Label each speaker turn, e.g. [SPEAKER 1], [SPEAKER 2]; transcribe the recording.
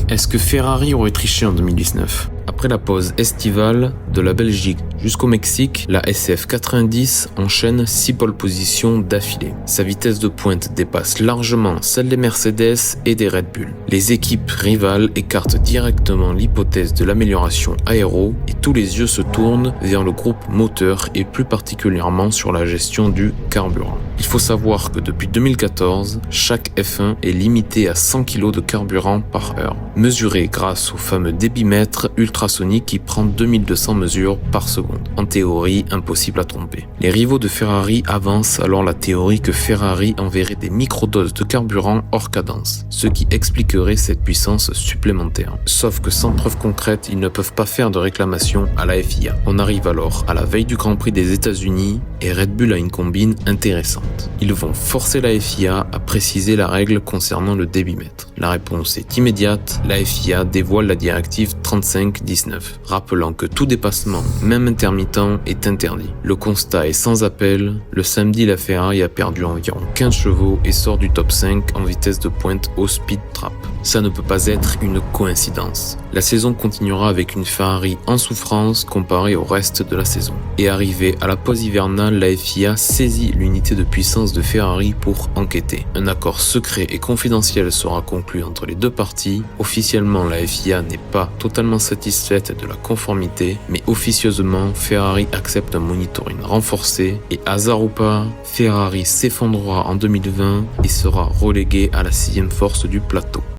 [SPEAKER 1] Est-ce que Ferrari aurait triché en 2019 ? Après la pause estivale, de la Belgique jusqu'au Mexique, la SF90 enchaîne 6 pole positions d'affilée. Sa vitesse de pointe dépasse largement celle des Mercedes et des Red Bull. Les équipes rivales écartent directement l'hypothèse de l'amélioration aéro et tous les yeux se tournent vers le groupe moteur et plus particulièrement sur la gestion du carburant. Il faut savoir que depuis 2014, chaque F1 est limité à 100 kg de carburant par heure, mesuré grâce au fameux débitmètre ultrasonique qui prend 2200 mesures par seconde. En théorie, impossible à tromper. Les rivaux de Ferrari avancent alors la théorie que Ferrari enverrait des microdoses de carburant hors cadence, ce qui expliquerait cette puissance supplémentaire. Sauf que sans preuve concrète, ils ne peuvent pas faire de réclamation à la FIA. On arrive alors à la veille du Grand Prix des États-Unis et Red Bull a une combine intéressante. Ils vont forcer la FIA à préciser la règle concernant le débitmètre. La réponse est immédiate, la FIA dévoile la directive 3519, rappelant que tout dépassement, même intermittent, est interdit. Le constat est sans appel, le samedi la Ferrari a perdu environ 15 chevaux et sort du top 5 en vitesse de pointe au speed trap. Ça ne peut pas être une coïncidence. La saison continuera avec une Ferrari en souffrance comparée au reste de la saison. Et arrivé à la pause hivernale, la FIA saisit l'unité de puissance de Ferrari pour enquêter. Un accord secret et confidentiel sera conclu entre les deux parties. Officiellement, la FIA n'est pas totalement satisfaite de la conformité, mais officieusement, Ferrari accepte un monitoring renforcé et hasard ou pas, Ferrari s'effondrera en 2020 et sera relégué à la 6e force du plateau.